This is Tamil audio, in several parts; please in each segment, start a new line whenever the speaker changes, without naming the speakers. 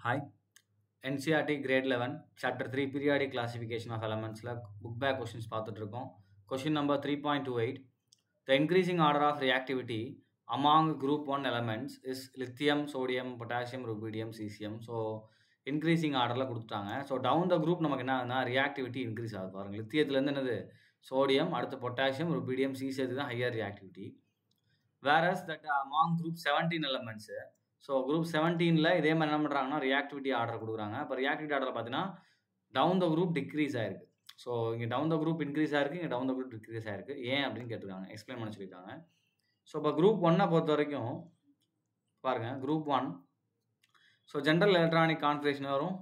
Hi, NCERT Grade 11, Chapter 3 Periodic Classification of Elements book back questions பார்த்துட்டு இருக்கோம். Question number 3.28. The increasing order of reactivity among group 1 elements is lithium, sodium, potassium, rubidium, cesium. So, increasing orderல கொடுத்துட்டாங்க. So, down the group நமக்கு என்ன ஆகுதுன்னா reactivity increase ஆகுது பாருங்க. லித்தியத்துலேருந்து என்னது சோடியம், அடுத்து பொட்டாசியம், ருபீடியம், சீசியத்துக்கு தான் higher reactivity. Whereas that among group 17 elements, so group 17ல இதே மாதிரி என்ன பண்ணுறாங்கன்னா ரியாக்டிவிட்டி ஆர்டர் கொடுக்குறாங்க. இப்போ ரியாக்டிவிட்டி ஆர்டர் பார்த்தீங்கன்னா டவுன் த குரூப் டிக்ரீஸ் ஆயிருக்கு. ஸோ இங்கே டவுன் த குரூப் இன்க்ரீஸ் ஆயிருக்கு, இங்கே டவுன் த குரூப் டிக்ரீஸ் ஆயிருக்கு. ஏன் அப்படின்னு கேட்டிருக்காங்க, எக்ஸ்பிளைன் பண்ண சொல்லியிருக்காங்க. ஸோ இப்போ குரூப் 1 பொறுத்த வரைக்கும் பாருங்க, group 1 so general electronic configuration வரும்.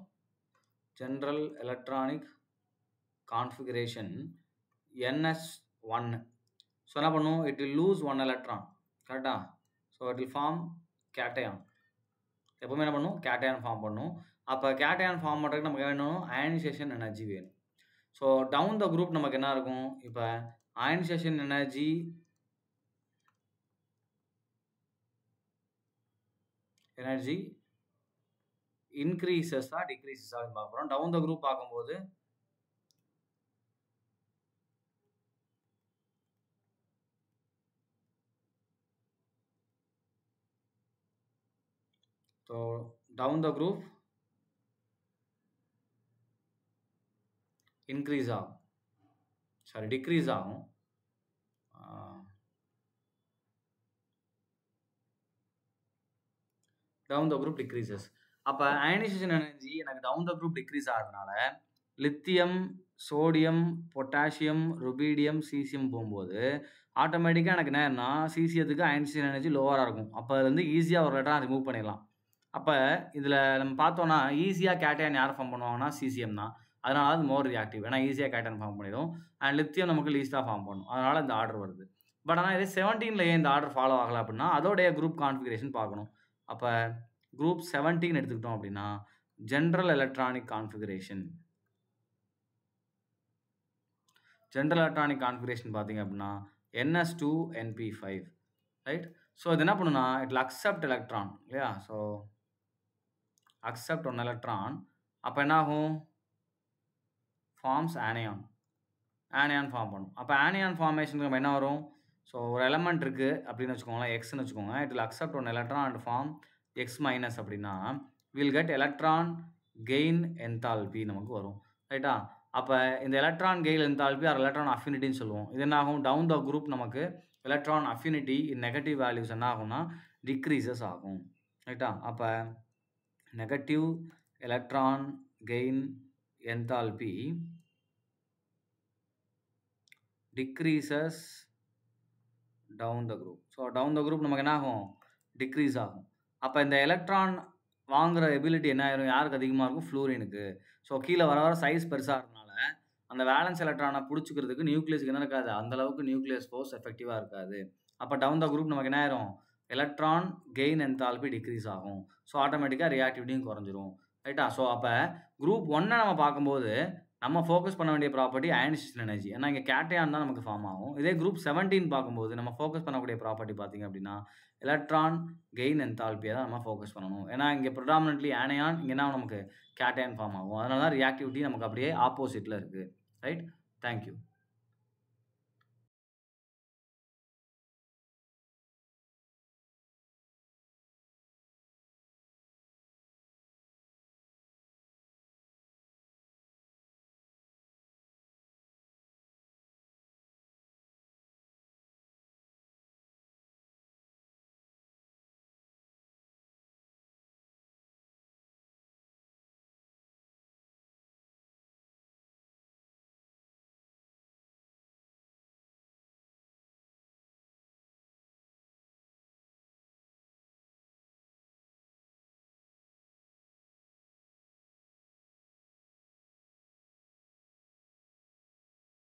General electronic configuration NS1. So என்ன பண்ணும், இட் வில் லூஸ் 1 எலக்ட்ரான், கரெக்டா? So it will form cation. எப்பவுமே என்ன பண்ணும், கேட்டையான் ஃபார்ம் பண்ணும். அப்போ கேட்டையான் ஃபார்ம் பண்ணுறதுக்கு நமக்கு வேணும் அயனைசேஷன் எனர்ஜி வேணும். ஸோ டவுன் த குரூப் நமக்கு என்ன இருக்கும், இப்போ அயனைசேஷன் எனர்ஜி இன்க்ரீசஸா டிக்ரீசஸா பார்க்க போகிறோம். டவுன் த குரூப் பார்க்கும்போது so down the group increase ஆகும், சாரி டிக்ரீஸ் ஆகும். Down the group decreases. அப்போ அயனைசேஷன் எனர்ஜி எனக்கு டவுன் த குரூப் டிக்ரீஸ் ஆகிறதுனால lithium, sodium, potassium, rubidium, caesium போகும்போது ஆட்டோமேட்டிக்காக எனக்கு என்னன்னா சீசியத்துக்கு அயனைசேஷன் எனர்ஜி லோவராக இருக்கும். அப்போ அது வந்து ஈஸியாக ஒரு லெட்டராக ரிமூவ் பண்ணிடலாம். அப்போ இதில் நம்ம பார்த்தோன்னா ஈஸியாக கேட்டையான் யார் ஃபார்ம் பண்ணுவாங்கன்னா சீசியம் தான். அதனால அது மோர் ரியாக்டிவ், ஏன்னா ஈஸியாக கேட்டையான் ஃபார்ம் பண்ணிடும். அண்ட் லித்தியம் நமக்கு லீஸ்டாக ஃபார்ம் பண்ணும், அதனால் இந்த ஆர்டர் வருது. பட் ஆனால் இதே 17ல் ஏன் இந்த ஆர்டர் ஃபாலோ ஆகலை அப்படின்னா அதோடைய குரூப் கான்ஃபிகரேஷன் பார்க்கணும். அப்போ குரூப் 17 எடுத்துக்கிட்டோம் அப்படின்னா ஜென்ரல் எலக்ட்ரானிக் கான்ஃபிகரேஷன் பார்த்தீங்க அப்படின்னா NS2NP5, ரைட்? ஸோ இது என்ன பண்ணுன்னா இட் வில் அக்செப்ட் எலக்ட்ரான் இல்லையா? So accept 1 electron. அப்போ என்ன ஆகும், ஃபார்ம்ஸ் ஆனியான் ஃபார்ம் பண்ணும். அப்போ ஆனியான் ஃபார்மேஷனுக்கு நம்ம என்ன வரும், ஸோ ஒரு எலமெண்ட் இருக்குது அப்படின்னு வச்சுக்கோங்களேன், எக்ஸ்ன்னு வச்சுக்கோங்க. It will accept 1 electron and form X- அப்படின்னா will get electron gain enthalpy நமக்கு வரும், ரைட்டா? அப்போ இந்த electron gain enthalpy or electron அஃபினிட்டின்னு சொல்லுவோம். இது என்ன ஆகும், டவுன் த குரூப் நமக்கு electron affinity in negative values என்ன ஆகும்னா டிக்ரீசஸ் ஆகும், ரைட்டா? அப்போ negative electron gain enthalpy decreases down the group. So down the group நமக்கு என்ன ஆகும், டிக்ரீஸ் ஆகும். அப்போ இந்த எலக்ட்ரான் வாங்குகிற எபிலிட்டி என்ன ஆயிரும், யாருக்கு அதிகமாக இருக்கும், ஃப்ளூரினுக்கு. ஸோ கீழே வர வர சைஸ் பெருசாகிறதுனால அந்த வேலன்ஸ் எலக்ட்ரானை பிடிச்சிக்கிறதுக்கு நியூக்ளியஸ்க்கு என்ன இருக்காது, அந்தளவுக்கு நியூக்ளியஸ் ஃபோர்ஸ் எஃபெக்டிவாக இருக்காது. அப்போ டவுன் த குரூப் நமக்கு என்ன ஆயிரும், எலக்ட்ரான் கெயின் என்தால்பி டிக்ரீஸ் ஆகும். ஸோ ஆட்டோமேட்டிக்காக ரியாக்டிவிட்டியும் குறைஞ்சிரும், ரைட்டா? ஸோ அப்போ குரூப் 1 நம்ம பார்க்கும்போது நம்ம ஃபோக்கஸ் பண்ண வேண்டிய ப்ராப்பர்ட்டி அயனைசேஷன் எனர்ஜி, ஏன்னா இங்கே கேட்டையான் தான் நமக்கு ஃபார்ம் ஆகும். இதே குரூப் 17 பார்க்கும்போது நம்ம ஃபோக்கஸ் பண்ணக்கூடிய ப்ராப்பர்ட்டி பார்த்தீங்க அப்படின்னா எலக்ட்ரான் கெயின் என்தால்பியை தான் நம்ம ஃபோக்கஸ் பண்ணணும். ஏன்னா இங்கே ப்ரிடாமினன்ட்லி ஆனியான், இங்கேனா நமக்கு கேட்டையான் ஃபார்ம் ஆகும். அதனால தான் ரியாக்டிவிட்டி நமக்கு அப்படியே ஆப்போசிட்டில் இருக்குது, ரைட்? தேங்க்யூ.